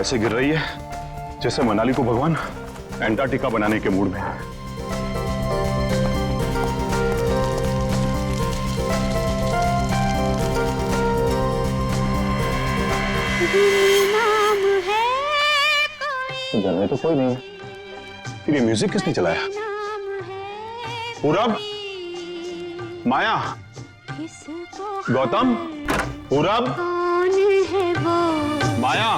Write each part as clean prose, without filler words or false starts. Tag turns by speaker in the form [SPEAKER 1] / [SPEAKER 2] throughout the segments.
[SPEAKER 1] ऐसे गिर रही है जैसे मनाली को भगवान एंटार्क्टिका बनाने के मूड में है। घर में तो कोई नहीं है, फिर ये म्यूजिक किसने चलाया? पूरब, माया, गौतम, पूरब, माया,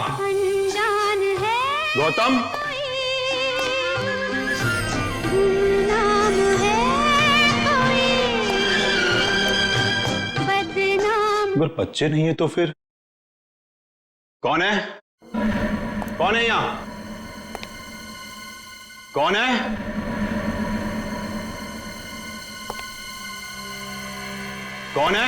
[SPEAKER 1] गौतम, अगर बच्चे नहीं है तो फिर कौन है? कौन है यहां? कौन है? कौन है?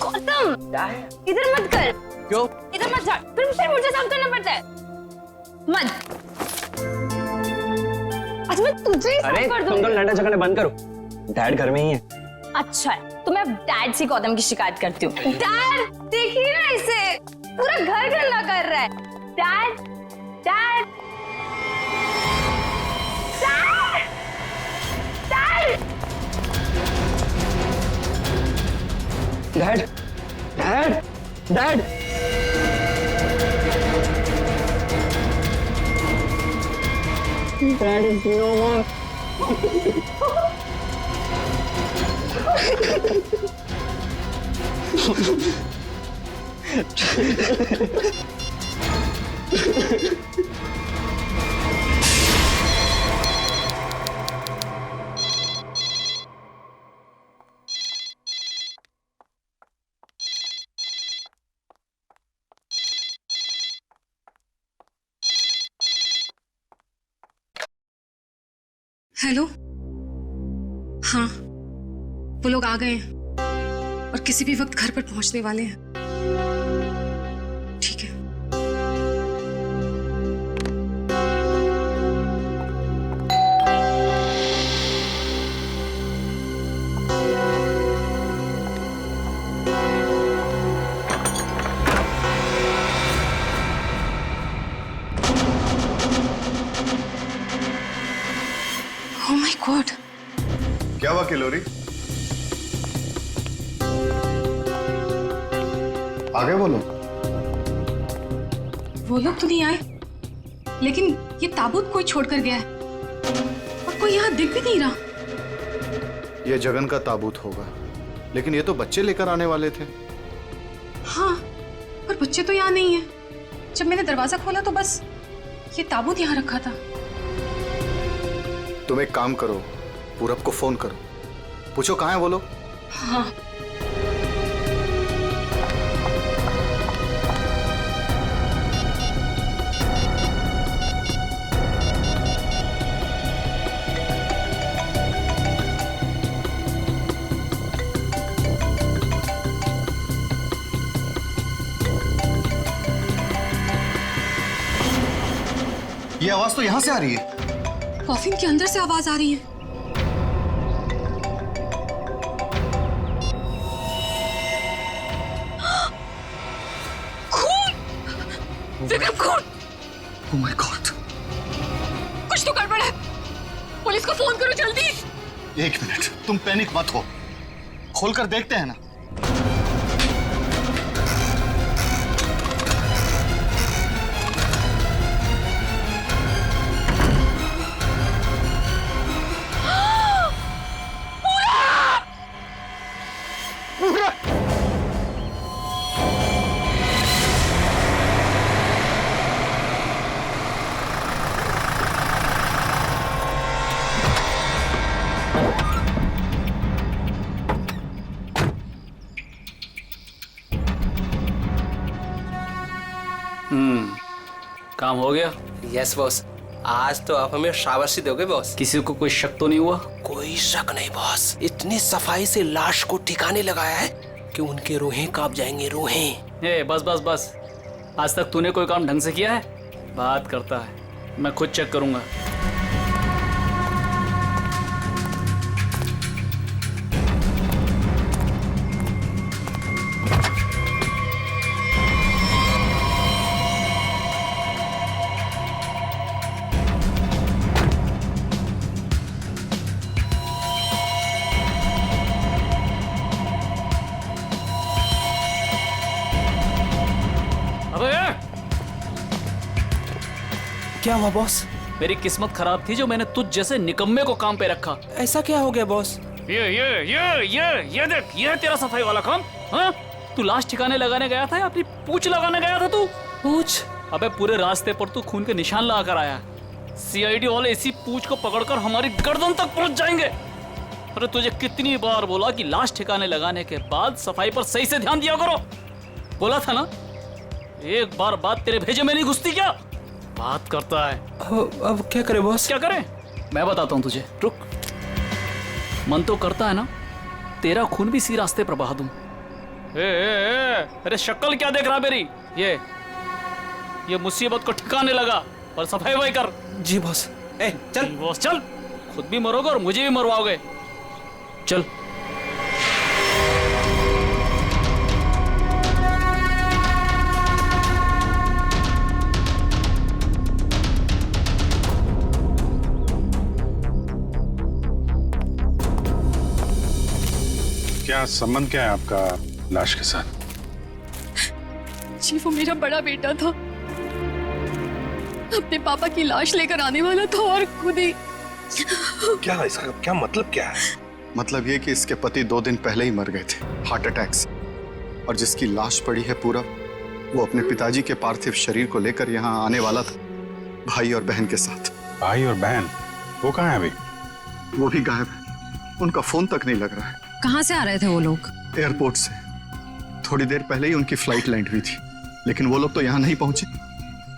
[SPEAKER 2] गौतम, इधर मत कर।
[SPEAKER 3] क्यों?
[SPEAKER 2] इधर मत जा, फिर मुझे साफ करना पड़ता है। मत। अच्छा मैं तुझे ही साफ कर दूंगी।
[SPEAKER 3] तुम तो लड़ना झगड़ना बंद करो, डैड घर में ही है।
[SPEAKER 2] अच्छा है, तो मैं अब डैड से गौतम की शिकायत करती हूँ। डैड देखिए ना इसे, पूरा घर गंदा कर रहा है। Dad, dad, dad, dad,
[SPEAKER 3] dad, dad, dad is no more.
[SPEAKER 4] Hello, हाँ वो लोग आ गए हैं और किसी भी वक्त घर पर पहुंचने वाले हैं। ठीक है। ओह माय गॉड,
[SPEAKER 1] क्या हुआ किलोरी? आ गए वो लोग?
[SPEAKER 4] वो लोग तो नहीं आए, लेकिन ये ताबूत कोई छोड़कर गया है और कोई यहाँ दिख भी नहीं रहा।
[SPEAKER 5] ये जगन का ताबूत होगा, लेकिन ये तो बच्चे लेकर आने वाले थे।
[SPEAKER 4] हाँ, पर बच्चे तो यहाँ नहीं है। जब मैंने दरवाजा खोला तो बस ये ताबूत यहाँ रखा था।
[SPEAKER 5] तुम एक काम करो, पूरब को फोन करो, पूछो कहाँ है वो लोग।
[SPEAKER 4] हाँ।
[SPEAKER 5] ये आवाज तो यहाँ से आ रही है।
[SPEAKER 4] कॉफिन के अंदर से आवाज आ रही है। खून!
[SPEAKER 5] Oh my God!
[SPEAKER 4] कुछ तो गड़बड़ है। पुलिस को फोन करो जल्दी।
[SPEAKER 5] एक मिनट, तुम पैनिक मत हो, खोलकर देखते हैं ना।
[SPEAKER 3] काम हो गया?
[SPEAKER 6] यस बॉस, आज तो आप हमें शाबाशी दोगे बॉस।
[SPEAKER 3] किसी को कोई शक तो नहीं हुआ?
[SPEAKER 6] कोई शक नहीं बॉस, इतनी सफाई से लाश को ठिकाने लगाया है कि उनके रूहें कांप जाएंगे, रूहें।
[SPEAKER 7] ए बस बस बस, आज तक तूने कोई काम ढंग से किया है? बात करता है, मैं खुद चेक करूंगा। अबे
[SPEAKER 6] क्या हुआ बॉस?
[SPEAKER 7] मेरी किस्मत खराब थी जो मैंने तुझ जैसे निकम्मे को काम पे रखा।
[SPEAKER 6] ऐसा क्या हो गया बॉस?
[SPEAKER 7] ये देख, ये है तेरा सफाई वाला काम। हाँ, तू लाश ठिकाने लगाने गया था या अपनी पूंछ लगाने गया था? तू
[SPEAKER 6] पूछ?
[SPEAKER 7] अबे पूरे रास्ते पर तू खून के निशान लगा कर आया। सीआईडी वाले इसी पूंछ को पकड़कर हमारी गर्दन तक पहुंच जाएंगे। अरे तुझे कितनी बार बोला कि लाश ठिकाने लगाने के बाद सफाई पर सही से ध्यान दिया करो। बोला था ना, एक बार बात तेरे भेजे में नहीं घुसती क्या? बात करता है।
[SPEAKER 6] अब क्या करे बॉस?
[SPEAKER 7] क्या करें? मैं बताता हूं तुझे, रुक। मन तो करता है ना तेरा खून भी इसी रास्ते पर बहा दूं। अरे शक्ल क्या देख रहा मेरी? ये मुसीबत को ठिकाने लगा और सफाई वही कर।
[SPEAKER 6] जी बॉस। ए चल
[SPEAKER 7] बॉस, चल। खुद भी मरोगे और मुझे भी मरवाओगे। चल।
[SPEAKER 1] क्या संबंध क्या है आपका लाश के साथ?
[SPEAKER 4] जी वो मेरा बड़ा बेटा था, अपने पापा की लाश लेकर आने वाला था और खुद ही।
[SPEAKER 5] क्या इसका क्या मतलब क्या है? मतलब ये कि इसके पति 2 दिन पहले ही मर गए थे हार्ट अटैक से, और जिसकी लाश पड़ी है पूरा, वो अपने पिताजी के पार्थिव शरीर को लेकर यहाँ आने वाला था, भाई और बहन के साथ।
[SPEAKER 1] भाई और बहन? वो कहाँ है अभी?
[SPEAKER 5] वो भी गायब है, उनका फोन तक नहीं लग रहा है।
[SPEAKER 8] कहाँ से आ रहे थे वो लोग?
[SPEAKER 5] एयरपोर्ट से। थोड़ी देर पहले ही उनकी फ्लाइट लैंड हुई थी, लेकिन वो लोग तो यहाँ नहीं पहुंचे,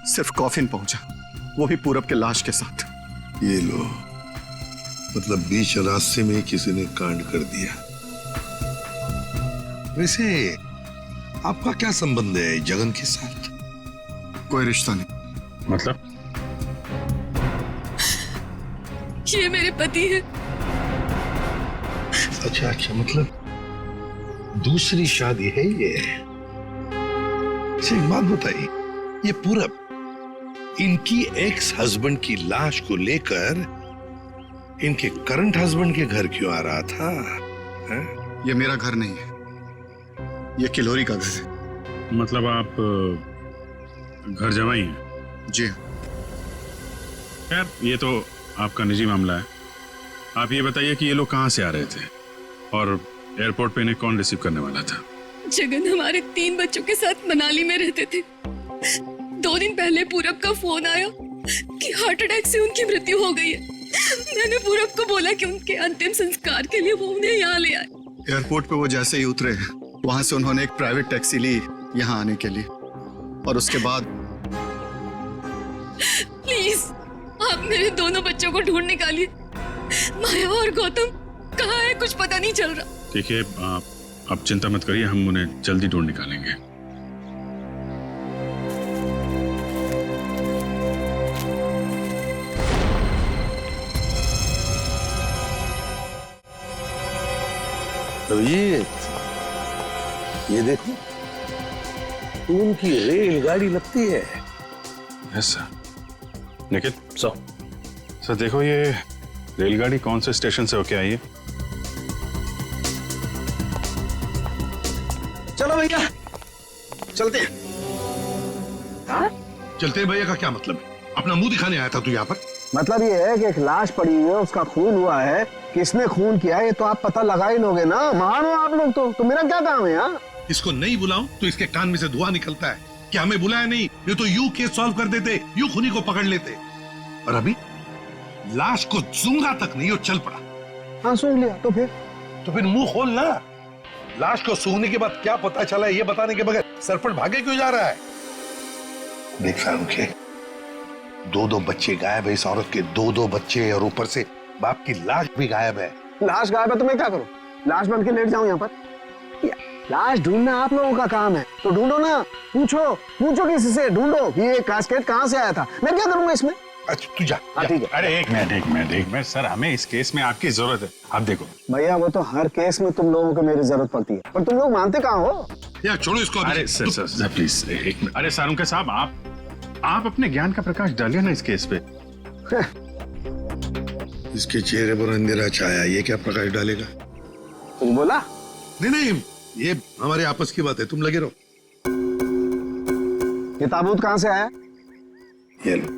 [SPEAKER 5] सिर्फ कॉफिन पहुंचा, वो भी पूरब के लाश के साथ।
[SPEAKER 9] ये लो, मतलब बीच रास्ते में किसी ने कांड कर दिया। वैसे आपका क्या संबंध है जगन के साथ?
[SPEAKER 5] कोई रिश्ता नहीं।
[SPEAKER 1] मतलब?
[SPEAKER 4] ये मेरे पति है।
[SPEAKER 9] अच्छा अच्छा, मतलब दूसरी शादी है ये? अच्छा एक बात बताइए, ये पूरब इनकी एक्स हस्बैंड की लाश को लेकर इनके करंट हस्बैंड के घर क्यों आ रहा था? है?
[SPEAKER 5] ये मेरा घर नहीं है, ये किलोरी का घर है।
[SPEAKER 1] मतलब आप घर जमाई हैं?
[SPEAKER 5] जी।
[SPEAKER 1] खैर, ये तो आपका निजी मामला है। आप ये बताइए कि ये लोग कहाँ से आ रहे थे और एयरपोर्ट पे इन्हें कौन रिसीव करने वाला था?
[SPEAKER 4] जगन हमारे 3 बच्चों के साथ मनाली में रहते थे। 2 दिन पहले पूरब का फोन आया कि हार्ट अटैक से उनकी मृत्यु हो गई है। मैंने पूरब को बोला कि उनके अंतिम संस्कार के लिए वो उन्हें यहाँ ले आए।
[SPEAKER 5] एयरपोर्ट पे वो जैसे ही उतरे, वहां से उन्होंने एक प्राइवेट टैक्सी ली यहाँ आने के लिए, और उसके बाद
[SPEAKER 4] प्लीज आप मेरे दोनों बच्चों को ढूंढ निकालिए। माया और गौतम कहाँ है, कुछ पता नहीं चल रहा।
[SPEAKER 1] ठीक है, आप चिंता मत करिए, हम उन्हें जल्दी ढूंढ निकालेंगे।
[SPEAKER 9] ये देखो, उनकी रेलगाड़ी लगती है।
[SPEAKER 1] Yes sir. निखिल सर देखो, ये रेलगाड़ी कौन से स्टेशन से होके आई है?
[SPEAKER 5] चलो भैया चलते हैं।
[SPEAKER 9] चलते भैया का क्या मतलब है? अपना मुंह दिखाने आया था तू यहाँ पर?
[SPEAKER 3] मतलब ये है कि एक लाश पड़ी हुई है, उसका खून हुआ है, किसने खून किया है ये तो आप पता लगा ही लोगे ना। महान हो आप लोग तो मेरा क्या काम है यार?
[SPEAKER 9] इसको नहीं बुलाऊं तो इसके कान में से धुआं निकलता है कि हमें बुलाया नहीं, ये तो यूं केस सॉल्व कर देते, यूं खूनी को पकड़ लेते। और अभी लाश को सूंघा तक नहीं, वो चल पड़ा।
[SPEAKER 3] हाँ सूंघ लिया तो फिर
[SPEAKER 9] मुंह खोल ना। लाश को सूंघने के बाद क्या पता चला ये बताने के बगैर सरपट भागे क्यों जा रहा है? देख फारूक, 2 बच्चे गायब है, इस औरत के 2 बच्चे, और ऊपर से बाप की लाश भी गायब है।
[SPEAKER 3] लाश गायब है तो मैं क्या करूं? लाश बन के लेट जाऊं यहाँ पर? लाश ढूंढना आप लोगों का काम है, तो ढूंढो ना। पूछो किसी से, ढूंढो कि ये कास्केट कहाँ से आया था। मैं क्या करूंगा इसमें?
[SPEAKER 9] अच्छा तू जा।
[SPEAKER 3] ठीक है।
[SPEAKER 1] अरे एक मिनट सर, हमें इस केस में आपकी जरूरत है। आप देखो
[SPEAKER 3] भैया, वो तो हर केस में तुम लोगों को मेरी जरूरत पड़ती है, पर तुम लोग मानते कहाँ हो?
[SPEAKER 9] यार छोड़ो इसको अभी।
[SPEAKER 1] अरे सर प्लीज एक मिनट। अरे सारुंके साहब, आप अपने ज्ञान का प्रकाश डालिए ना इस केस पे।
[SPEAKER 9] इसके चेहरे पर अंधेरा छाया, ये क्या प्रकाश डालेगा?
[SPEAKER 3] कुछ बोला?
[SPEAKER 9] नहीं, ये हमारे आपस की बात है, तुम लगे रहो।
[SPEAKER 3] ये ताबूत कहाँ से आया?
[SPEAKER 9] ये लो,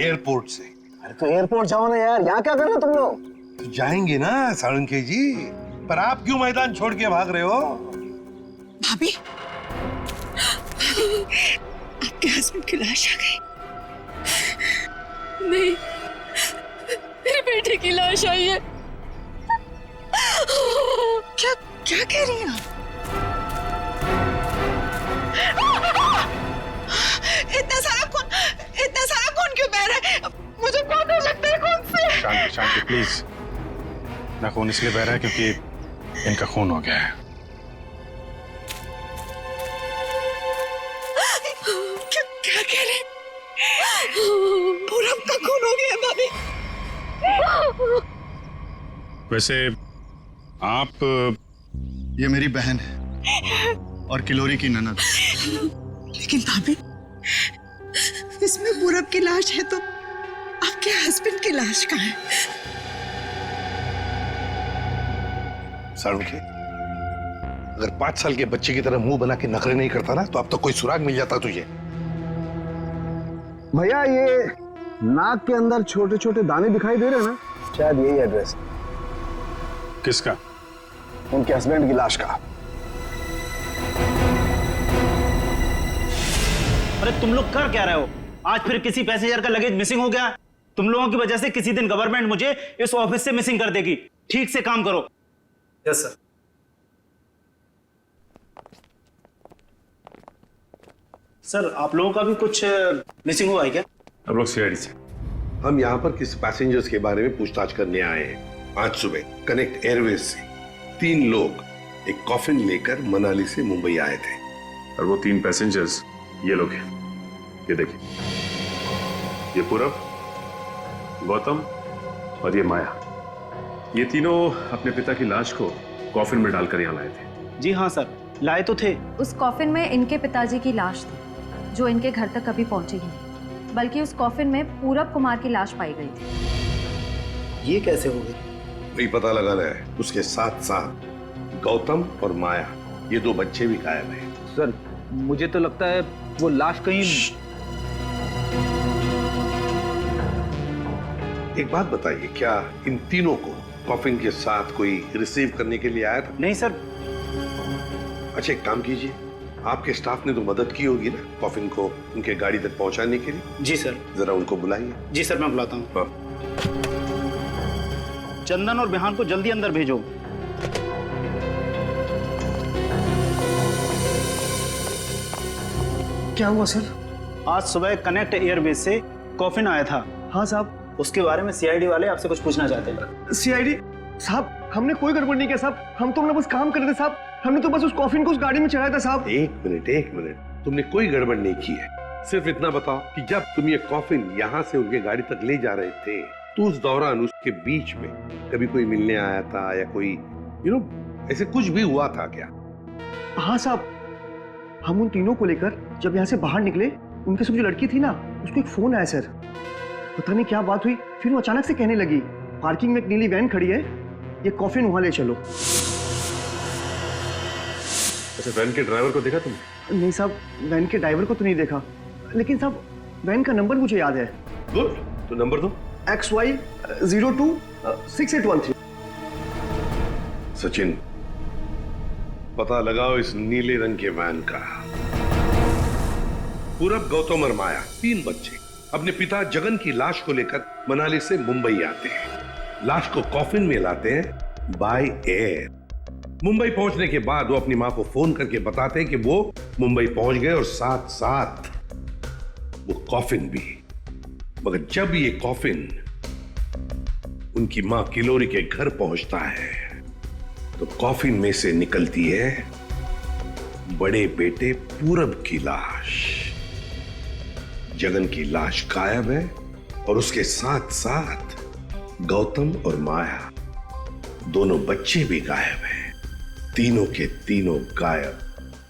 [SPEAKER 9] एयरपोर्ट से।
[SPEAKER 3] अरे तो एयरपोर्ट जाओ ना यार, यहाँ क्या कर रहे हो तुम लोग?
[SPEAKER 9] तो जाएंगे ना साळुंखे जी, पर आप क्यों मैदान छोड़ के भाग रहे हो?
[SPEAKER 4] भाभी, आपके हस्बैंड की लाश आ गई। नहीं, मेरे बेटे की लाश आई है। क्या कह रही हैं आप? इतना सारा खून क्यों बह रहा है? मुझे बहुत डर लगता है खून से।
[SPEAKER 1] शांति प्लीज। ना खून इसलिए बह रहा है क्योंकि इनका खून हो गया है।
[SPEAKER 4] क्या कह रहे हैं? पूरब का खून हो गया है भाभी।
[SPEAKER 1] वैसे आप
[SPEAKER 5] ये मेरी बहन है और किलोरी की ननद।
[SPEAKER 4] लेकिन भाभी, इसमें पूरब की लाश है तो आपके हस्बैंड की लाश कहाँ है?
[SPEAKER 9] साळुंखे, अगर 5 साल के बच्चे की तरह मुंह बना के नखरे नहीं करता ना, तो अब तक कोई सुराग मिल जाता तुझे।
[SPEAKER 3] भैया, ये नाक के अंदर छोटे छोटे दाने दिखाई दे रहे हैं ना, शायद यही एड्रेस।
[SPEAKER 1] किसका?
[SPEAKER 3] उनके हस्बैंड की लाश का।
[SPEAKER 8] अरे तुम लोग कर क्या रहे हो? आज फिर किसी पैसेंजर का लगेज मिसिंग हो गया। तुम लोगों की वजह से किसी दिन गवर्नमेंट मुझे इस ऑफिस से मिसिंग कर देगी। ठीक से काम करो।
[SPEAKER 6] Yes sir.
[SPEAKER 8] सर, आप लोगों का भी कुछ मिसिंग हुआ है क्या?
[SPEAKER 1] अब लोग सीआईडी से।
[SPEAKER 9] हम यहाँ पर किसी पैसेंजर्स के बारे में पूछताछ करने आए हैं। आज सुबह कनेक्ट एयरवेज से 3 लोग एक कॉफिन लेकर मनाली से मुंबई आए थे।
[SPEAKER 1] और वो 3 पैसेंजर्स ये लोग हैं। ये देखिए, ये पूरब, गौतम और ये माया। ये तीनों अपने पिता की लाश को कॉफिन में डालकर यहाँ लाए थे।
[SPEAKER 8] जी हाँ सर, लाए तो थे।
[SPEAKER 10] उस कॉफिन में इनके पिताजी की लाश थी, जो इनके घर तक कभी पहुंची ही नहीं, बल्कि उस कॉफिन में पूरब कुमार की लाश पाई गई थी।
[SPEAKER 8] ये कैसे हो गई?
[SPEAKER 9] वही पता लगाना है। उसके साथ साथ गौतम और माया, ये 2 बच्चे भी गायब हैं।
[SPEAKER 8] सर, मुझे तो लगता है वो लाश कहीं।
[SPEAKER 9] एक बात बताइए, क्या इन तीनों को कॉफिन के साथ कोई रिसीव करने के लिए आया था?
[SPEAKER 8] नहीं सर।
[SPEAKER 9] अच्छा, एक काम कीजिए, आपके स्टाफ ने तो मदद की होगी ना कॉफिन को उनके गाड़ी तक पहुंचाने के लिए।
[SPEAKER 8] जी सर।
[SPEAKER 9] जरा उनको बुलाइए।
[SPEAKER 8] जी सर, मैं बुलाता हूँ।
[SPEAKER 9] हाँ।
[SPEAKER 8] चंदन और बिहान को जल्दी अंदर भेजो।
[SPEAKER 3] क्या हुआ सर?
[SPEAKER 8] आज सुबह कनेक्ट एयरवेज से कॉफिन आया था।
[SPEAKER 3] हाँ साहब।
[SPEAKER 8] उसके बारे में सीआईडी वाले आपसे कुछ पूछना चाहते हैं।
[SPEAKER 3] सीआईडी साहब, हमने कोई गड़बड़ नहीं किया साहब। हम तो अपना बस काम कर रहे थे साहब। हमने तो बस उस कॉफिन को उस गाड़ी में चढ़ाया था साहब।
[SPEAKER 9] एक मिनट, तुमने कोई गड़बड़ नहीं की है। सिर्फ इतना बताओ कि जब तुम ये कॉफिन यहाँ से उनके गाड़ी तक ले जा रहे थे, तो उस दौरान उसके बीच में कभी कोई मिलने आया था या कोई ऐसे कुछ भी हुआ था क्या?
[SPEAKER 3] हाँ साहब, हम उन तीनों को लेकर जब यहाँ से बाहर निकले, उनके साथ जो लड़की थी ना, उसको एक फोन आया सर। पता नहीं क्या बात हुई, फिर वो अचानक से कहने लगी, पार्किंग में एक नीली वैन खड़ी है, ये कॉफिन वहां ले चलो।
[SPEAKER 1] अच्छा, वैन के ड्राइवर को देखा तुम?
[SPEAKER 3] नहीं साहब, वैन के ड्राइवर को तो नहीं देखा, लेकिन साहब वैन का नंबर मुझे याद है।
[SPEAKER 9] गुड, तो नंबर दो।
[SPEAKER 3] XY 026813।
[SPEAKER 9] सचिन, पता लगाओ इस नीले रंग के वैन का। पूरब, गौतम और माया, 3 बच्चे अपने पिता जगन की लाश को लेकर मनाली से मुंबई आते हैं। लाश को कॉफिन में लाते हैं बाय एयर। मुंबई पहुंचने के बाद वो अपनी मां को फोन करके बताते हैं कि वो मुंबई पहुंच गए और साथ साथ वो कॉफिन भी। मगर जब ये कॉफिन उनकी मां किलोरी के घर पहुंचता है, तो कॉफिन में से निकलती है बड़े बेटे पूरब की लाश। जगन की लाश गायब है और उसके साथ साथ गौतम और माया दोनों बच्चे भी गायब हैं। तीनों के तीनों गायब।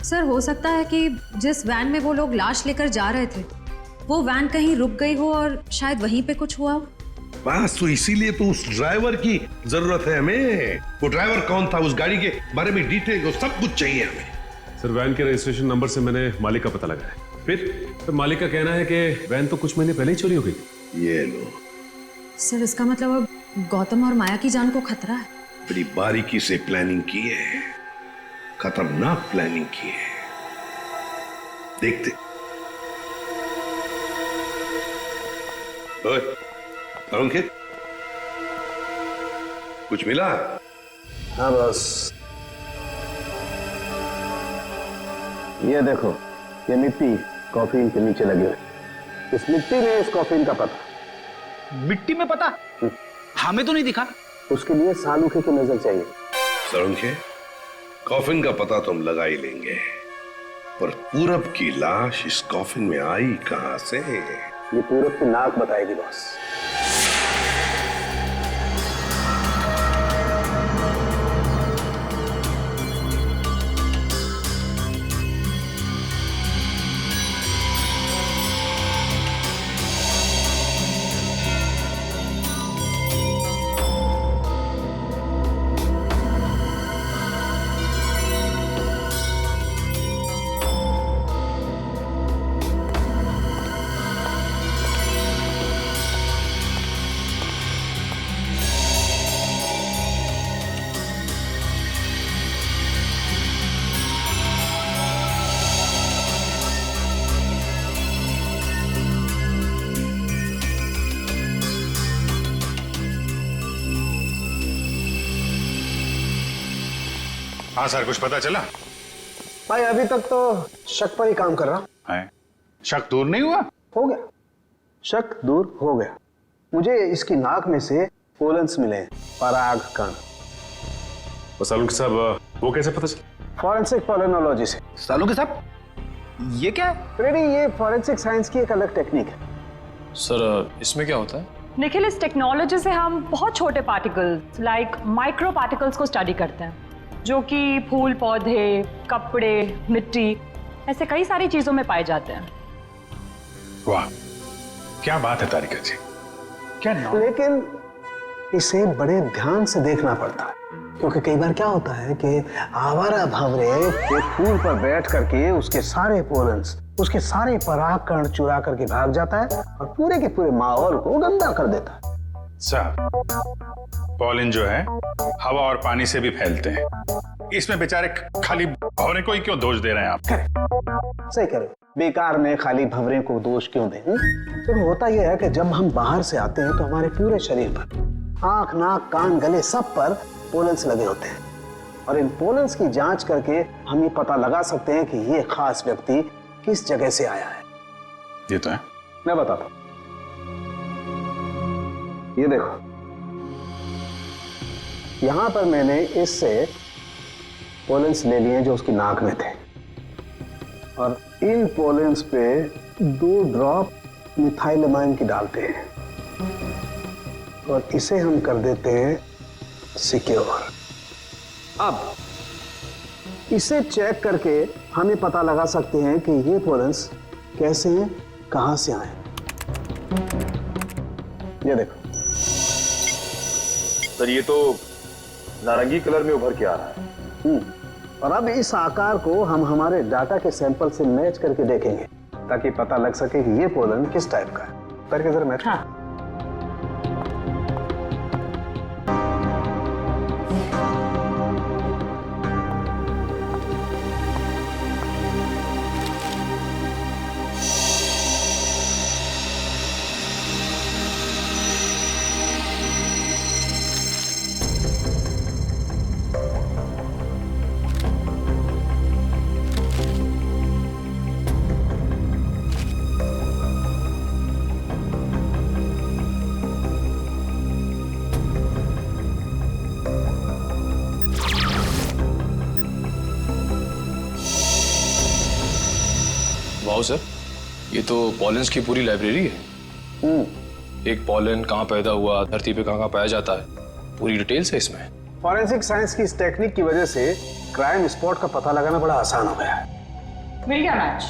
[SPEAKER 10] सर, हो सकता है कि जिस वैन में वो लोग लाश लेकर जा रहे थे वो वैन कहीं रुक गई हो और शायद वहीं पे कुछ हुआ हो।
[SPEAKER 9] बस तो इसीलिए तो उस ड्राइवर की जरूरत है हमें। वो ड्राइवर कौन था, उस गाड़ी के बारे में डिटेल, सब कुछ चाहिए हमें।
[SPEAKER 1] सर वैन के रजिस्ट्रेशन नंबर से मैंने मालिक का पता लगाया। फिर मालिक का कहना है कि वैन तो कुछ महीने पहले ही चोरी हो गई।
[SPEAKER 9] ये लो।
[SPEAKER 10] सर, इसका मतलब अब गौतम और माया की जान को खतरा है।
[SPEAKER 9] बड़ी बारीकी से प्लानिंग की है, खतरनाक प्लानिंग की है। देखते। ओए, अंकित, कुछ मिला?
[SPEAKER 11] हाँ बस, ये देखो, ये मिट्टी कॉफीन के नीचे लगी हुई। इस मिट्टी में इस कॉफीन का पता।
[SPEAKER 8] मिट्टी में पता? हमें तो नहीं दिखा।
[SPEAKER 11] उसके लिए सालूखे की नजर चाहिए।
[SPEAKER 9] सरुंखे, कॉफिन का पता तो हम लगा ही लेंगे, पर पूरब की लाश इस कॉफिन में आई कहां से?
[SPEAKER 11] ये पूरब की नाक बताएगी बॉस।
[SPEAKER 12] हाँ सर, कुछ पता चला?
[SPEAKER 11] भाई अभी तक तो शक पर ही काम कर रहा
[SPEAKER 12] है। शक दूर नहीं हुआ?
[SPEAKER 11] हो गया, शक दूर हो गया। मुझे इसकी नाक में से पोलन्स मिले हैं, पराग कण।
[SPEAKER 1] सालुंखे साहब, वो कैसे पता चला?
[SPEAKER 11] फॉरेंसिक पोलिनोलॉजी से।
[SPEAKER 8] सालुंखे साहब, ये क्या है?
[SPEAKER 11] रेडी, ये फॉरेंसिक साइंस की एक अलग टेक्निक है।
[SPEAKER 13] सर, इसमें क्या होता है?
[SPEAKER 14] निखिल, इस टेक्नोलॉजी से हम बहुत छोटे पार्टिकल्स लाइक माइक्रो पार्टिकल्स को स्टडी करते हैं, जो कि फूल, पौधे, कपड़े, मिट्टी, ऐसे कई सारी चीजों में पाए जाते हैं।
[SPEAKER 12] वाह, क्या बात है तारिका जी, क्या नाम?
[SPEAKER 11] लेकिन इसे बड़े ध्यान से देखना पड़ता है, क्योंकि कई बार क्या होता है कि आवारा भंवरे एक फूल पर बैठ करके उसके सारे पोलन्स, उसके सारे पराग कण चुरा करके भाग जाता है और पूरे के पूरे माहौल को गंदा कर देता है।
[SPEAKER 12] सर, पॉलिन जो है हवा और पानी से भी फैलते हैं। इसमें बेचारे खाली भंवरे को ही क्यों दोष दे रहे हैं आप?
[SPEAKER 11] सही कह रहे हो, बेकार में खाली भंवरे को दोष क्यों दें? तो होता यह है कि जब हम बाहर से आते हैं तो हमारे पूरे शरीर पर, आंख, नाक, कान, गले, सब पर पोलन्स लगे होते हैं, और इन पोलन्स की जांच करके हम ये पता लगा सकते हैं कि ये खास व्यक्ति किस जगह से आया है।
[SPEAKER 12] ये तो है।
[SPEAKER 11] मैं बताता हूं, ये देखो, यहां पर मैंने इससे पोलन्स ले लिए जो उसकी नाक में थे, और इन पोलन्स पे 2 ड्रॉप मिथाइलमाइन की डालते हैं और इसे हम कर देते हैं सिक्योर। अब इसे चेक करके हम ये पता लगा सकते हैं कि ये पोलन्स कैसे हैं, कहां से आए। ये देखो
[SPEAKER 13] सर, ये तो नारंगी कलर में उभर के आ रहा है।
[SPEAKER 11] और अब इस आकार को हम हमारे डाटा के सैंपल से मैच करके देखेंगे, ताकि पता लग सके कि ये पोलन किस टाइप का है। करके जरा मैच। हाँ।
[SPEAKER 13] वाह सर, ये तो पॉलेंस की पूरी लाइब्रेरी है। एक पॉलन कहाँ पैदा हुआ, धरती पे कहाँ पाया जाता है, पूरी डिटेल्स है इसमें।
[SPEAKER 11] फॉरेंसिक साइंस की इस टेक्निक की वजह से क्राइम स्पॉट का पता लगाना बड़ा आसान हो गया है।
[SPEAKER 14] मिल गया मैच।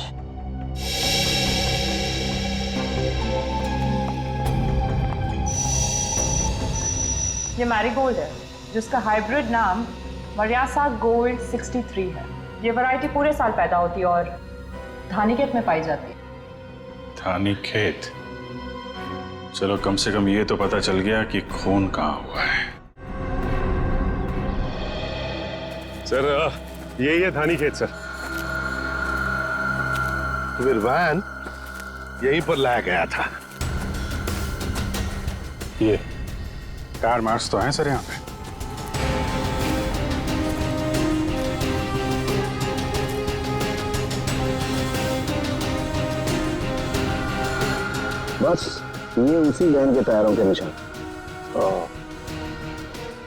[SPEAKER 14] ये मैरीगोल्ड है जिसका हाइब्रिड नाम मरियासा गोल्ड 63 है। ये वैरायटी पूरे साल पैदा होती है और धानीखेत में पाई जाती है।
[SPEAKER 12] धानीखेत? चलो कम से कम ये तो पता चल गया कि खून कहाँ हुआ है।
[SPEAKER 1] सर यही है धानीखेत सर।
[SPEAKER 9] फिर वैन यहीं पर लाया गया था।
[SPEAKER 12] ये कार मार्क्स तो हैं सर यहाँ पे।
[SPEAKER 11] बस ये उसी वैन के टायरों के निशान।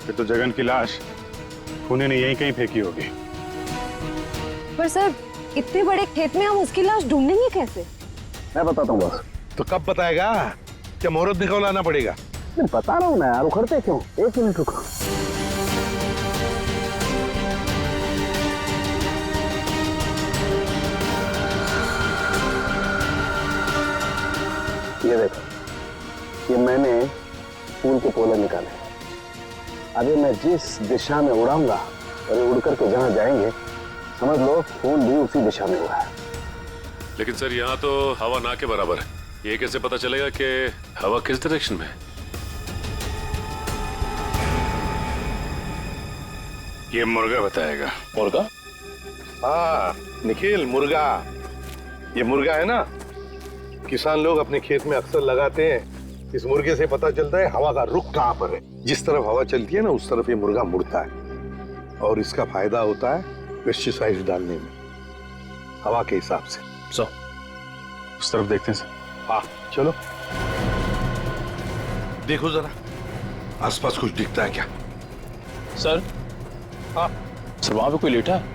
[SPEAKER 12] फिर तो जगन की लाश खूनी ने यहीं कहीं फेंकी होगी।
[SPEAKER 10] पर सर इतने बड़े खेत में हम उसकी लाश ढूंढेंगे कैसे?
[SPEAKER 11] मैं बताता हूँ बस।
[SPEAKER 9] तो कब बताएगा? क्या मुहूर्त निकलवाना पड़ेगा?
[SPEAKER 11] मैं बता रहा हूँ ना यार, उखड़ते क्यों? 1 मिनट रुको। ये देखो, ये मैंने फूल के पोले निकाले। अभी मैं जिस दिशा में उड़ाऊंगा और ये उड़ करके जहां जाएंगे समझ लो फूल भी उसी दिशा में हुआ है।
[SPEAKER 1] लेकिन सर यहाँ तो हवा ना के बराबर है, ये कैसे पता चलेगा कि हवा किस डायरेक्शन में है?
[SPEAKER 12] ये मुर्गा बताएगा।
[SPEAKER 9] मुर्गा? हाँ निखिल, मुर्गा। ये मुर्गा है ना, किसान लोग अपने खेत में अक्सर लगाते हैं। इस मुर्गे से पता चलता है हवा का रुख कहाँ पर है। जिस तरफ हवा चलती है ना उस तरफ ये मुर्गा मुड़ता है और इसका फायदा होता है पेस्टिसाइड डालने में, हवा के हिसाब से।
[SPEAKER 12] उस तरफ देखते हैं सर।
[SPEAKER 9] हाँ चलो देखो जरा आसपास कुछ दिखता है क्या?
[SPEAKER 13] सर,
[SPEAKER 9] हाँ
[SPEAKER 13] सर वहां पे कोई लेटा है?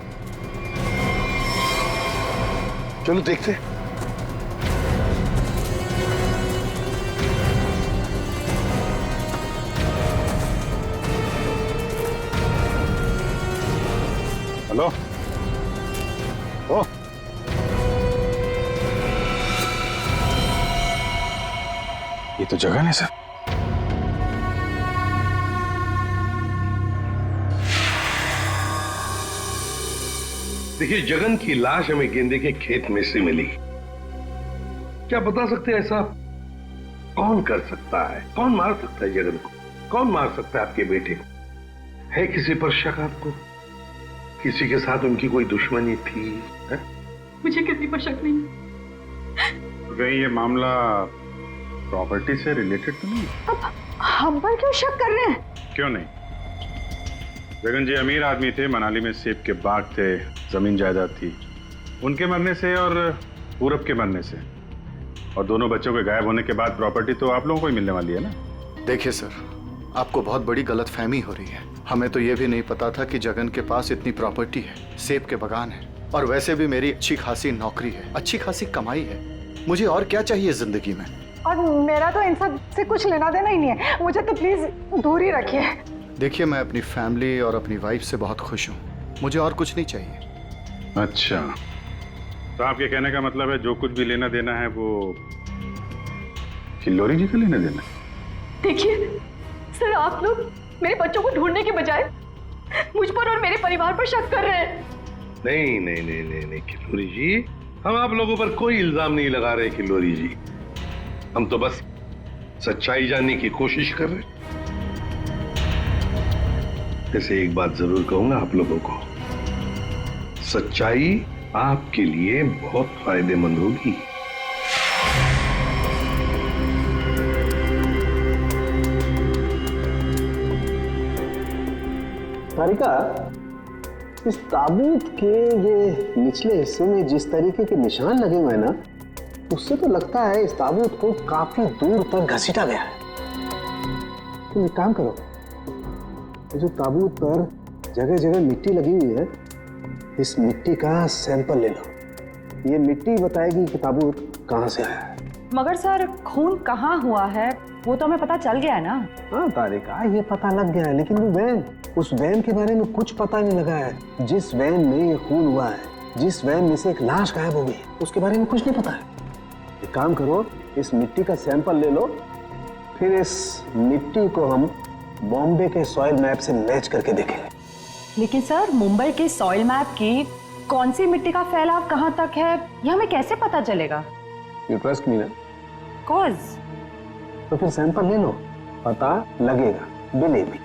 [SPEAKER 9] चलो देखते हैं।
[SPEAKER 12] हेलो, ओ ये तो जगह है सर।
[SPEAKER 9] देखिए, जगन की लाश हमें गेंदे के खेत में से मिली। क्या बता सकते हैं ऐसा कौन कर सकता है? कौन मार सकता है जगन को? कौन मार सकता है आपके बेटे को? है किसी पर शक आपको? किसी के साथ उनकी कोई दुश्मनी थी? है?
[SPEAKER 4] मुझे किसी पर शक नहीं।
[SPEAKER 12] तो कहीं ये मामला प्रॉपर्टी से रिलेटेड तो नहीं?
[SPEAKER 10] अब हम पर क्यों शक कर रहे हैं?
[SPEAKER 12] क्यों नहीं? जगन जी अमीर आदमी थे, मनाली में सेब के बाग थे, जमीन जायदाद थी। उनके मरने से और पूरब के मरने से और दोनों बच्चों के गायब होने के बाद प्रॉपर्टी तो आप लोगों को ही मिलने वाली है ना।
[SPEAKER 5] देखिए सर, आपको बहुत बड़ी गलतफहमी हो रही है। हमें तो ये भी नहीं पता था कि जगन के पास इतनी प्रॉपर्टी है, सेब के बगान है और वैसे भी मेरी अच्छी खासी नौकरी है, अच्छी खासी कमाई है। मुझे और क्या चाहिए जिंदगी में?
[SPEAKER 10] और मेरा तो इन सब से कुछ लेना देना ही नहीं है, मुझे तो प्लीज दूर ही रखिए।
[SPEAKER 5] देखिए, मैं अपनी फैमिली और अपनी वाइफ से बहुत खुश हूँ, मुझे और कुछ नहीं चाहिए।
[SPEAKER 12] अच्छा, तो आपके कहने का मतलब है जो कुछ भी लेना देना है वो किल्लोरी जी का लेना देना?
[SPEAKER 4] देखिए सर, आप लोग मेरे बच्चों को ढूंढने के बजाय मुझ पर और मेरे परिवार पर शक कर रहे हैं।
[SPEAKER 9] नहीं नहीं नहीं नहीं नहीं किल्लोरी जी, हम आप लोगों पर कोई इल्जाम नहीं लगा रहे किल्लोरी जी। हम तो बस सच्चाई जानने की कोशिश कर रहे हैं। जैसे एक बात जरूर कहूंगा आप लोगों को, सच्चाई आपके लिए बहुत फायदेमंद होगी।
[SPEAKER 11] सारिका, इस ताबूत के ये निचले हिस्से में जिस तरीके के निशान लगे हुए हैं ना, उससे तो लगता है इस ताबूत को काफी दूर तक घसीटा गया है। तुम एक काम करो, जो ताबूत पर जगह जगह मिट्टी लगी हुई है, इस मिट्टी का सैंपल ले लो ये मिट्टी बताएगी कि ताबूत कहाँ से आया है।
[SPEAKER 14] मगर सर खून कहाँ हुआ है वो तो हमें पता चल गया है ना।
[SPEAKER 11] हाँ तारिका, ये पता लग गया है, लेकिन वो वैन, उस वैन के बारे में कुछ पता नहीं लगा है। जिस वैन में ये खून हुआ है, जिस वैन में से एक लाश गायब हो गई, उसके बारे में कुछ नहीं पता है। एक काम करो, इस मिट्टी का सैंपल ले लो, फिर इस मिट्टी को हम बॉम्बे के सॉइल मैप से मैच करके देखेंगे।
[SPEAKER 14] लेकिन सर मुंबई के सॉइल मैप की कौन सी मिट्टी का फैलाव कहाँ तक है ये हमें कैसे पता चलेगा?
[SPEAKER 11] यू ट्रस्ट मी ना?
[SPEAKER 14] कॉज
[SPEAKER 11] तो फिर सैंपल ले लो, पता लगेगा, बिलीव मी।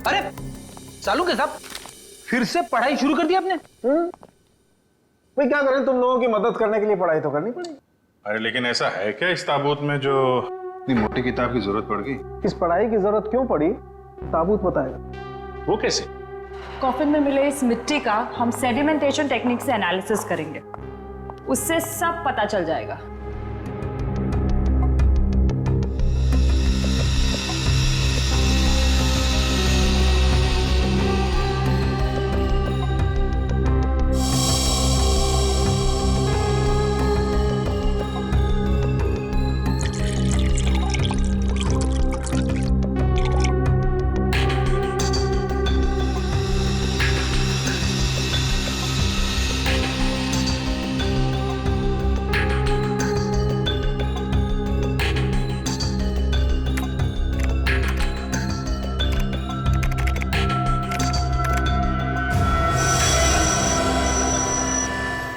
[SPEAKER 6] अरे सालू के साहब फिर से पढ़ाई शुरू कर दी आपने?
[SPEAKER 11] भाई क्या करें, तुम लोगों की मदद करने के लिए पढ़ाई तो करनी पड़ेगी।
[SPEAKER 12] अरे लेकिन ऐसा है क्या इस ताबूत में जो इतनी मोटी किताब की जरूरत पड़ गई?
[SPEAKER 11] इस पढ़ाई की जरूरत क्यों पड़ी, ताबूत बताएगा।
[SPEAKER 12] वो कैसे?
[SPEAKER 14] कॉफिन में मिले इस मिट्टी का हम सेडिमेंटेशन टेक्निक से एनालिसिस करेंगे, उससे सब पता चल जाएगा।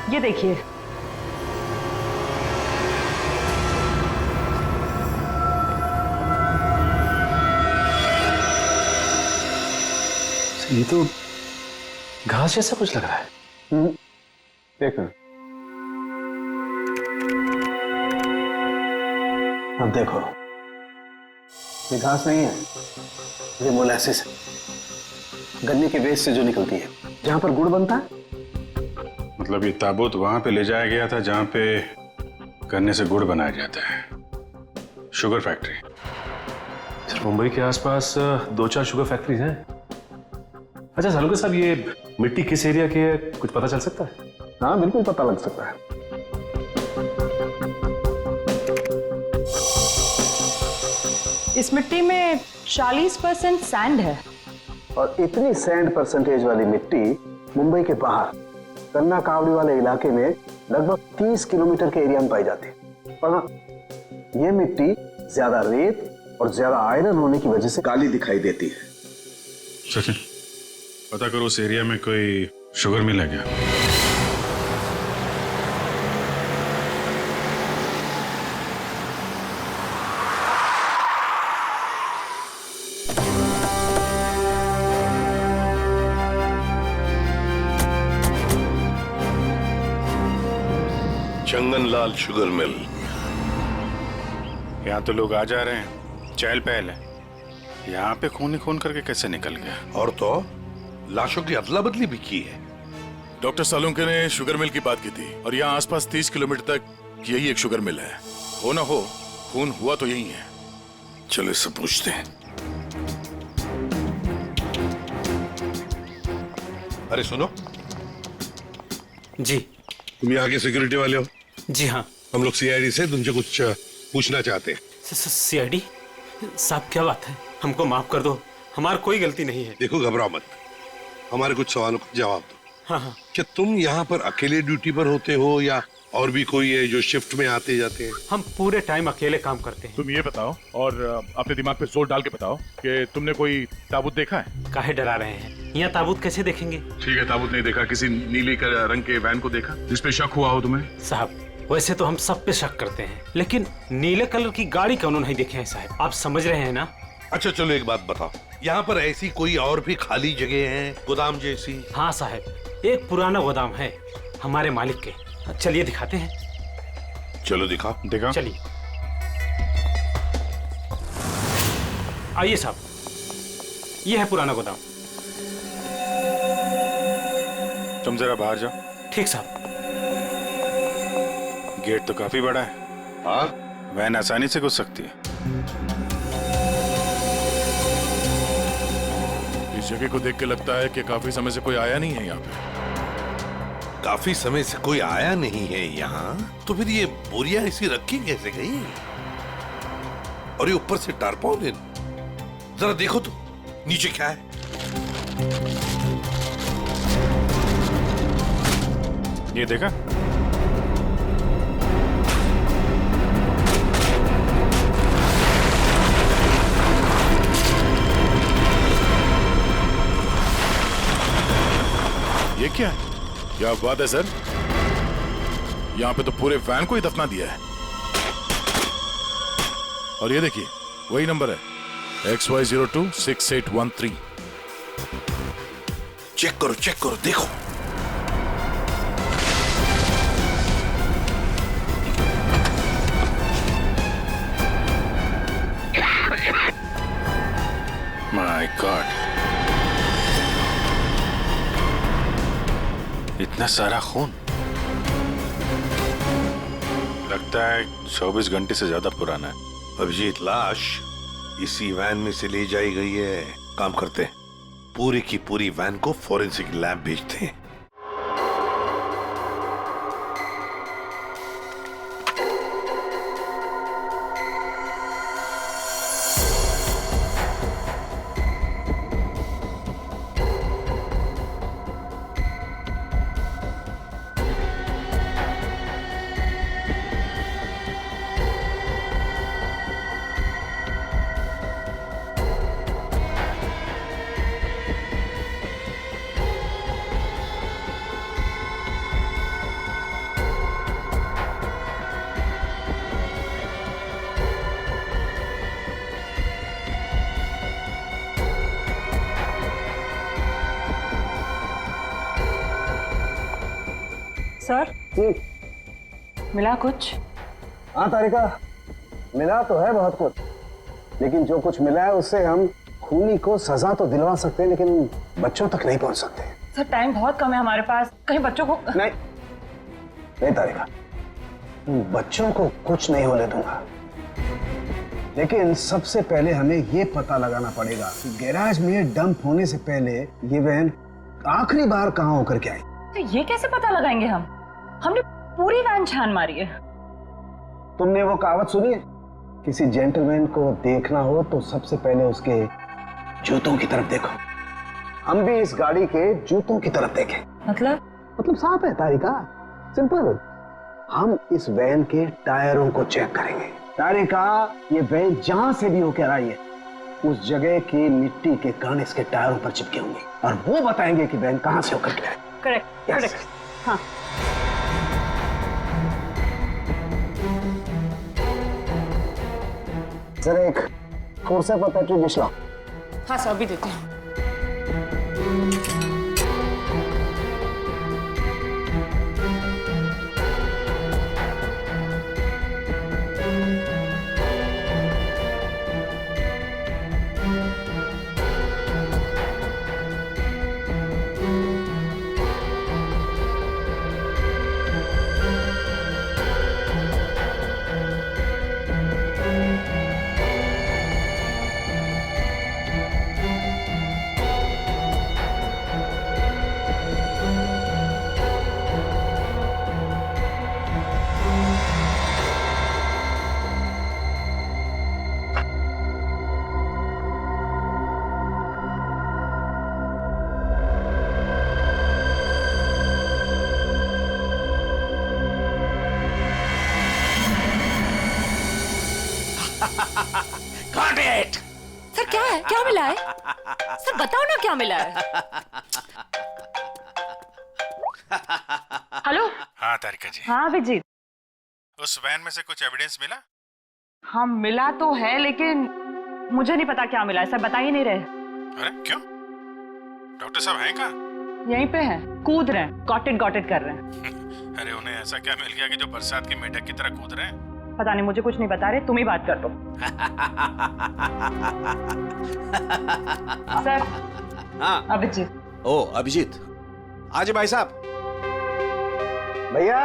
[SPEAKER 14] ये देखिए,
[SPEAKER 13] ये तो घास जैसा कुछ लग रहा है।
[SPEAKER 11] देखो, अब देखो, ये घास नहीं है, ये मोलासिस है, गन्ने के वेस्ट से जो निकलती है, जहां पर गुड़ बनता है।
[SPEAKER 12] मतलब ये ताबूत वहां पे ले जाया गया था जहां पे गन्ने से गुड़ बनाया जाता है, शुगर फैक्ट्री।
[SPEAKER 1] सर मुंबई के आसपास 2-4 शुगर फैक्ट्रीज हैं। अच्छा सालुका साहब, ये मिट्टी किस एरिया की है, कुछ पता चल सकता है?
[SPEAKER 11] हाँ बिल्कुल पता लग सकता है।
[SPEAKER 14] इस मिट्टी में 40% सैंड है।
[SPEAKER 11] और इतनी सैंड परसेंटेज वाली मिट्टी मुंबई के बाहर कन्ना कावड़ी वाले इलाके में लगभग 30 किलोमीटर के एरिया में पाई जाती है। पर हाँ, ये मिट्टी ज्यादा रेत और ज्यादा आयरन होने की वजह से काली दिखाई देती है।
[SPEAKER 12] सचिन, पता करो उस एरिया में कोई शुगर मिल है क्या?
[SPEAKER 9] चंगनलाल शुगर मिल।
[SPEAKER 12] यहाँ तो लोग आ जा रहे हैं, चहल पहल है। यहाँ पे खून ही खून करके कैसे निकल गया?
[SPEAKER 9] और तो लाशों की अदला बदली भी की है।
[SPEAKER 15] डॉक्टर सालुंके ने शुगर मिल की बात की थी और यहाँ आसपास 30 किलोमीटर तक यही एक शुगर मिल है। हो ना हो, खून हुआ तो यही है।
[SPEAKER 9] चलो इससे पूछते हैं। अरे सुनो
[SPEAKER 13] जी।
[SPEAKER 9] तुम यहाँ के सिक्योरिटी वाले हो?
[SPEAKER 13] जी हाँ।
[SPEAKER 9] हम लोग सीआईडी से तुमसे कुछ पूछना चाहते हैं।
[SPEAKER 13] सीआईडी साहब, क्या बात है? हमको माफ कर दो, हमारी कोई गलती नहीं है।
[SPEAKER 9] देखो घबराओ मत, हमारे कुछ सवालों का जवाब दो।
[SPEAKER 13] हाँ हाँ।
[SPEAKER 9] क्या तुम यहाँ पर अकेले ड्यूटी पर होते हो या और भी कोई है जो शिफ्ट में आते जाते हैं?
[SPEAKER 13] हम पूरे टाइम अकेले काम करते हैं।
[SPEAKER 15] तुम ये बताओ और अपने दिमाग पे जोर डाल के बताओ कि तुमने कोई ताबूत देखा है?
[SPEAKER 13] काहे डरा रहे हैं? यहाँ ताबूत कैसे देखेंगे?
[SPEAKER 12] ठीक है, ताबूत नहीं देखा। किसी नीले रंग के वैन को देखा जिसपे शक हुआ हो तुम्हें?
[SPEAKER 13] साहब वैसे तो हम सब पे शक करते हैं, लेकिन नीले कलर की गाड़ी क्यों नहीं देखे हैं साहब? आप समझ रहे हैं ना?
[SPEAKER 9] अच्छा चलो एक बात बताओ, यहाँ पर ऐसी कोई और भी खाली जगह है गोदाम जैसी?
[SPEAKER 13] हाँ साहब, एक पुराना गोदाम है हमारे मालिक के। चलिए दिखाते हैं।
[SPEAKER 9] चलो दिखाओ।
[SPEAKER 12] दिखाओ।
[SPEAKER 13] चलिए आइए साहब, ये है पुराना गोदाम।
[SPEAKER 12] तुम जरा बाहर जाओ।
[SPEAKER 13] ठीक साहब।
[SPEAKER 12] गेट तो काफी बड़ा है।
[SPEAKER 9] हाँ,
[SPEAKER 12] वैन आसानी से घुस सकती है।
[SPEAKER 15] इस जगह को देख के लगता है कि काफी समय से कोई आया नहीं है यहाँ पे।
[SPEAKER 9] काफी समय से कोई आया नहीं है यहाँ, तो फिर ये बोरियां ऐसी रखी कैसे गई? और ये ऊपर से टारपॉलिन, जरा देखो तो नीचे क्या है।
[SPEAKER 12] ये देखा?
[SPEAKER 15] ये क्या है? क्या बात है सर, यहाँ पे तो पूरे वैन को ही दफना दिया है। और ये देखिए वही नंबर है XY026813।
[SPEAKER 9] चेक करो देखो।
[SPEAKER 12] माय गॉड, इतना सारा खून। लगता है 24 घंटे से ज्यादा पुराना है।
[SPEAKER 9] अभिजीत, लाश इसी वैन में से ले जाई गई है। काम करते हैं, पूरी की पूरी वैन को फॉरेंसिक लैब भेजते हैं।
[SPEAKER 14] सर, मिला कुछ?
[SPEAKER 11] हाँ तारिका, मिला तो है बहुत कुछ, लेकिन जो कुछ मिला है उससे हम खूनी को सजा तो दिलवा सकते हैं, लेकिन बच्चों तक नहीं पहुंच सकते।
[SPEAKER 14] सर, टाइम बहुत कम है हमारे पास, कहीं बच्चों को
[SPEAKER 11] नहीं तारिका, बच्चों को कुछ नहीं होने दूंगा, लेकिन सबसे पहले हमें ये पता लगाना पड़ेगा कि गैराज में डंप होने से पहले ये वैन आखिरी बार कहाँ होकर के आई।
[SPEAKER 14] तो ये कैसे पता लगाएंगे हम? हमने पूरी वैन छान मारी है।
[SPEAKER 11] तुमने वो कहावत सुनी है, किसी जेंटलमैन को देखना हो तो सबसे पहले उसके जूतों की तरफ देखो। हम भी इस गाड़ी के जूतों की तरफ देखें। मतलब साफ है तारिका, सिंपल। हम इस वैन के टायरों को चेक करेंगे। तारिका, ये वैन जहां से भी होकर आई है उस जगह की मिट्टी के कण इसके टायरों पर चिपके होंगे और वो बताएंगे कि वैन कहां से होकर के आई।
[SPEAKER 14] करेक्ट। हाँ।
[SPEAKER 11] जरा एक कोर्से पर पेट्रोल डिश लाओ।
[SPEAKER 14] हाँ सर, अभी देते हैं।
[SPEAKER 16] Got it!
[SPEAKER 14] सर, क्या है? क्या मिला है? सर बताओ ना क्या मिला है? हेलो।
[SPEAKER 12] हाँ तारिका जी।
[SPEAKER 14] हाँ अभिजीत।
[SPEAKER 12] उस वैन में से कुछ एविडेंस मिला?
[SPEAKER 14] हाँ मिला तो है, लेकिन मुझे नहीं पता क्या मिला है। सर बता ही नहीं रहे।
[SPEAKER 12] अरे क्यों? डॉक्टर साहब हैं कहाँ?
[SPEAKER 14] यहीं पे हैं, कूद रहे हैं, गॉट इट कर रहे हैं।
[SPEAKER 12] अरे उन्हें ऐसा क्या मिल गया कि जो बरसात के मेढक की तरह कूद रहे हैं?
[SPEAKER 14] पता नहीं, मुझे कुछ नहीं बता रहे, तुम ही बात कर दो। सर।
[SPEAKER 6] हाँ
[SPEAKER 14] अभिजीत।
[SPEAKER 6] ओ अभिजीत, आज भाई साहब।
[SPEAKER 11] भैया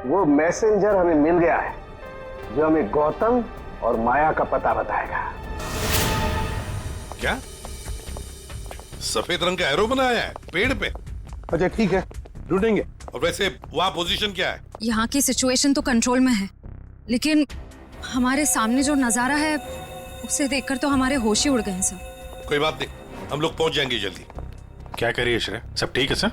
[SPEAKER 11] वो मैसेंजर हमें मिल गया है जो हमें गौतम और माया का पता बताएगा।
[SPEAKER 9] क्या सफेद रंग का एरो बनाया है पेड़ पे?
[SPEAKER 11] अच्छा ठीक है, ढूंढेंगे।
[SPEAKER 9] और वैसे वहां पोजीशन क्या है?
[SPEAKER 10] यहाँ की सिचुएशन तो कंट्रोल में है, लेकिन हमारे सामने जो नजारा है उसे देखकर तो हमारे होश ही उड़ गए हैं सर।
[SPEAKER 9] कोई बात नहीं, हम लोग पहुंच जाएंगे जल्दी।
[SPEAKER 12] क्या कह रही है श्रेया? सब ठीक है सर?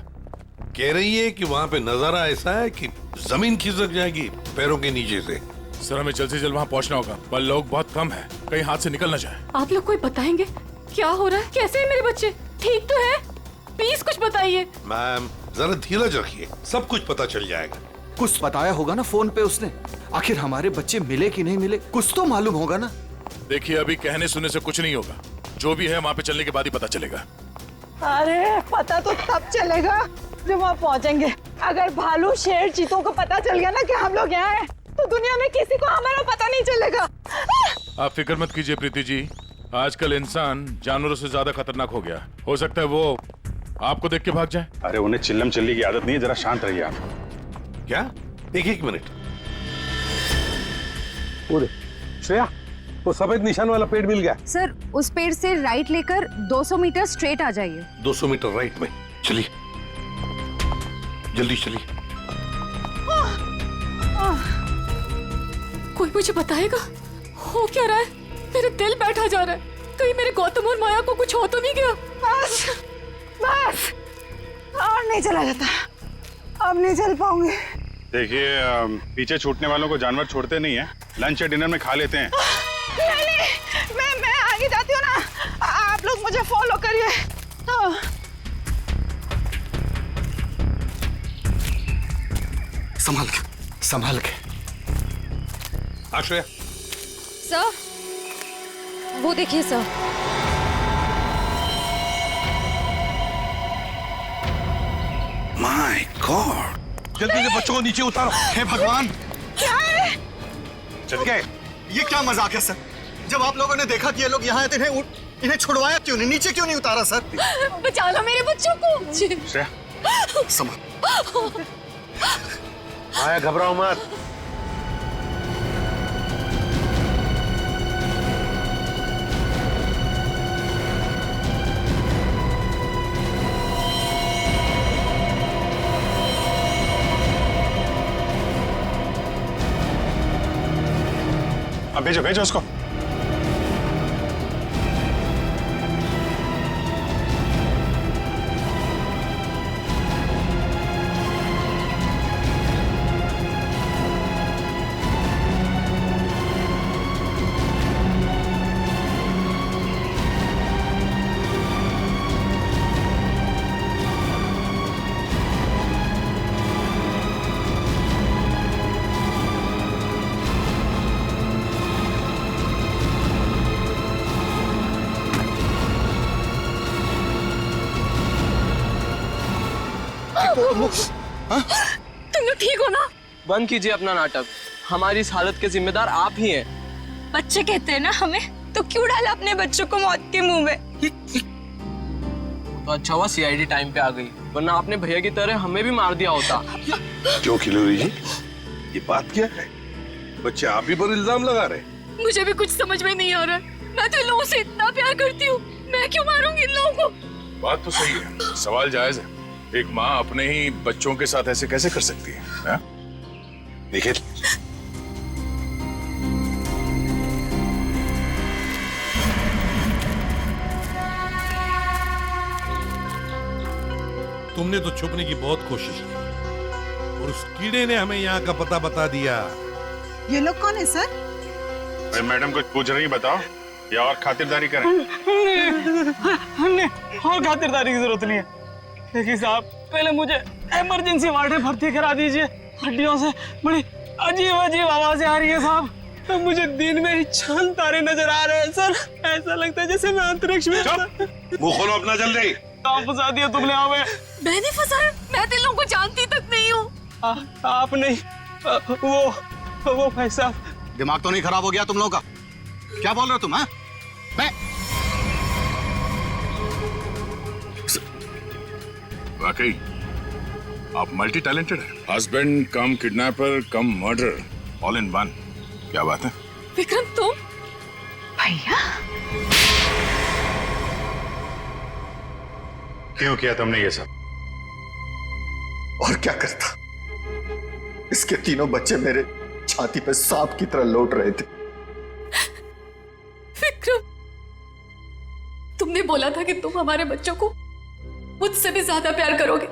[SPEAKER 9] कह रही है कि वहां पे नजारा ऐसा है कि जमीन खिसक जाएगी पैरों के नीचे से।
[SPEAKER 15] सर हमें जल्द से जल्द वहाँ पहुँचना होगा, पर लोग बहुत कम है, कहीं हाथ से निकल ना जाए।
[SPEAKER 4] आप लोग कोई बताएंगे क्या हो रहा है? कैसे है मेरे बच्चे? ठीक तो है? प्लीज कुछ बताइए।
[SPEAKER 9] मैम जरा धीरज रखिए, सब कुछ पता चल जाएगा।
[SPEAKER 6] कुछ बताया होगा ना फोन पे उसने। आखिर हमारे बच्चे मिले कि नहीं मिले, कुछ तो मालूम होगा ना।
[SPEAKER 15] देखिए अभी कहने सुनने से कुछ नहीं होगा, जो भी है वहाँ पे चलने के बाद ही पता चलेगा।
[SPEAKER 17] अरे पता तो तब चलेगा जब वहाँ पहुँचेंगे। अगर भालू शेर चीतों को पता चल गया ना कि हम लोग यहाँ हैं, तो दुनिया में किसी को हमारा पता नहीं चलेगा।
[SPEAKER 15] आप फिक्र मत कीजिए प्रीति जी, आजकल इंसान जानवरों से ज्यादा खतरनाक हो गया। हो सकता है वो आपको देख के भाग जाए।
[SPEAKER 12] अरे उन्हें चिल्लम चिल्ली की आदत नहीं है, जरा शांत रहिए आप।
[SPEAKER 9] क्या? एक मिनट।
[SPEAKER 11] श्रेया, वो सफेद निशान वाला पेड़ मिल गया।
[SPEAKER 10] सर उस पेड़ से राइट लेकर 200 मीटर स्ट्रेट आ जाइए।
[SPEAKER 9] 200 मीटर राइट में। चलिए जल्दी चलिए।
[SPEAKER 4] कोई मुझे बताएगा हो क्या रहा है? मेरे दिल बैठा जा रहा है, कहीं मेरे गौतम और माया को कुछ हो तो नहीं गया?
[SPEAKER 17] बस बस, और नहीं चला जाता, अब नहीं चल पाऊंगी।
[SPEAKER 12] देखिए पीछे छूटने वालों को जानवर छोड़ते नहीं है, लंच या डिनर में खा लेते हैं।
[SPEAKER 17] नहीं, मैं आगे जाती हूँ ना, आप लोग मुझे फॉलो करिए।
[SPEAKER 5] संभाल के, संभाल के।
[SPEAKER 9] आश्रय
[SPEAKER 10] सर वो देखिए सर।
[SPEAKER 9] माय गॉड, जल्दी से बच्चों को नीचे उतारो।
[SPEAKER 5] हे भगवान,
[SPEAKER 17] क्या है?
[SPEAKER 9] चल गए।
[SPEAKER 5] ये क्या मजाक है सर? जब आप लोगों ने देखा कि ये लोग यहाँ आए थे, इन्हें छुड़वाया क्यों नहीं, नीचे क्यों नहीं उतारा सर?
[SPEAKER 4] बचा लो मेरे बच्चों को।
[SPEAKER 12] श्रेया
[SPEAKER 5] संभाल।
[SPEAKER 11] माया घबराओ मत।
[SPEAKER 12] अब भेजो भेजो उसको।
[SPEAKER 4] तुम लोग ठीक हो ना?
[SPEAKER 6] बंद कीजिए अपना नाटक, हमारी इस हालत के जिम्मेदार आप ही हैं।
[SPEAKER 2] बच्चे कहते हैं ना हमें, तो क्यों डाला अपने बच्चों को मौत के मुंह में?
[SPEAKER 6] तो अच्छा हुआ सीआईडी टाइम पे आ गई, वरना आपने भैया की तरह हमें भी मार दिया होता।
[SPEAKER 9] क्यों खिलोरी जी, ये बात क्या है? बच्चे आप ही पर इल्जाम लगा रहे?
[SPEAKER 4] मुझे भी कुछ समझ में नहीं आ रहा है। मैं तो इन लोगों से इतना प्यार करती हूँ, मैं क्यों मारूंगी इन लोगों को?
[SPEAKER 15] बात तो सही है, सवाल जायज है। एक माँ अपने ही बच्चों के साथ ऐसे कैसे कर सकती है?
[SPEAKER 9] देखिए
[SPEAKER 18] तुमने तो छुपने की बहुत कोशिश की और उस कीड़े ने हमें यहाँ का पता बता दिया।
[SPEAKER 17] ये लोग कौन है सर?
[SPEAKER 12] भाई मैडम कुछ पूछ रही, बताओ या और खातिरदारी करें?
[SPEAKER 6] हमने और खातिरदारी की जरूरत नहीं है, लेकिन साहब पहले मुझे इमरजेंसी वार्ड में भर्ती करा दीजिए। हड्डियों से बड़ी अजीब अजीब आवाजें आ रही है साहब, तो मुझे दिन में ही चांद तारे नजर आ रहे हैं सर। ऐसा लगता है जैसे मैं अंतरिक्ष में।
[SPEAKER 9] मुंह खोलो अपना जल्दी।
[SPEAKER 6] फंसा दिया तुमने हमें।
[SPEAKER 4] मैंने फंसाया? मैं तो इन लोगों को जानती तक नहीं हूँ।
[SPEAKER 6] आप नहीं, वो भाई साहब।
[SPEAKER 5] दिमाग तो नहीं खराब हो गया तुम लोगों का? क्या बोल रहे हो तुम? मैं
[SPEAKER 15] वाकई आप मल्टी टैलेंटेड हैं। Husband come kidnapper come murder all in one. क्या बात है?
[SPEAKER 4] विक्रम तुम? भैया
[SPEAKER 12] क्यों किया तुमने ये सब?
[SPEAKER 5] और क्या करता? इसके तीनों बच्चे मेरे छाती पे सांप की तरह लौट रहे थे।
[SPEAKER 4] विक्रम, तुमने बोला था कि तुम हमारे बच्चों को मुझसे भी ज्यादा प्यार करोगे,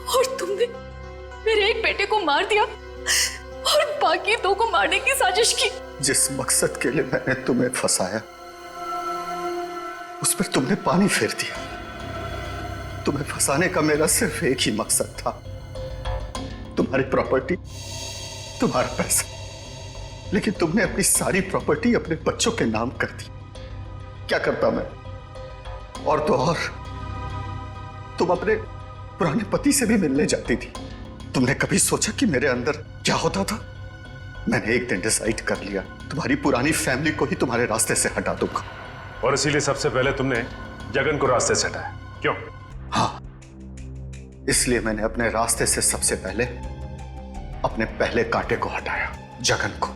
[SPEAKER 4] और तुमने मेरे एक बेटे को मार दिया और बाकी दो को मारने की साजिश की।
[SPEAKER 5] जिस मकसद के लिए मैंने तुम्हें फंसाया उस पर तुमने पानी फेर दिया। तुम्हें फंसाने का मेरा सिर्फ एक ही मकसद था, तुम्हारी प्रॉपर्टी, तुम्हारा पैसा। लेकिन तुमने अपनी सारी प्रॉपर्टी अपने बच्चों के नाम कर दी। क्या करता मैं? और तो और तुम अपने पुराने पति से भी मिलने जाती थी। तुमने कभी सोचा कि मेरे अंदर क्या होता था? मैंने एक दिन डिसाइड कर लिया, तुम्हारी पुरानी फैमिली को ही तुम्हारे रास्ते से हटा दूंगा।
[SPEAKER 1] और इसीलिए सबसे पहले तुमने जगन को रास्ते से हटाया, क्यों?
[SPEAKER 5] हाँ, इसलिए मैंने अपने रास्ते से सबसे पहले अपने पहले कांटे को हटाया, जगन को।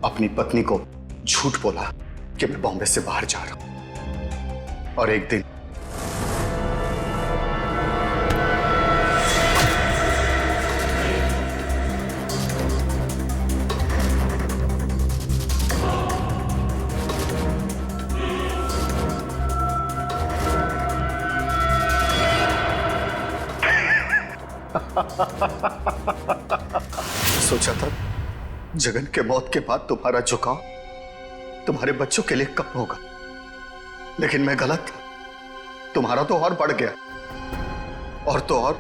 [SPEAKER 5] अपनी पत्नी को झूठ बोला कि मैं बॉम्बे से बाहर जा रहा हूं, और एक दिन सोचा था जगन के मौत के बाद तुम्हारा झुकाव तुम्हारे बच्चों के लिए कम होगा, लेकिन मैं गलत था। तुम्हारा तो और बढ़ गया, और तो और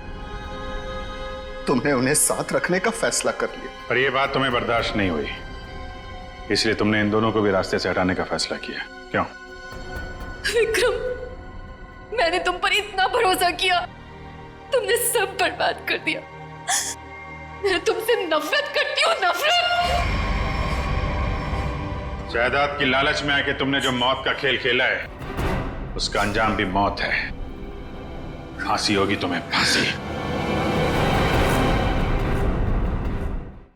[SPEAKER 5] तुमने उन्हें साथ रखने का फैसला कर लिया।
[SPEAKER 12] पर यह बात तुम्हें बर्दाश्त नहीं हुई, इसलिए तुमने इन दोनों को भी रास्ते से हटाने का फैसला किया, क्यों?
[SPEAKER 4] विक्रम, मैंने तुम पर इतना भरोसा किया, तुमने सब बर्बाद कर दिया। मैं तुमसे नफरत करती हूँ, नफरत।
[SPEAKER 12] जायदाद की लालच में आके तुमने जो मौत का खेल खेला है उसका अंजाम भी मौत है। फांसी होगी तुम्हें, फांसी।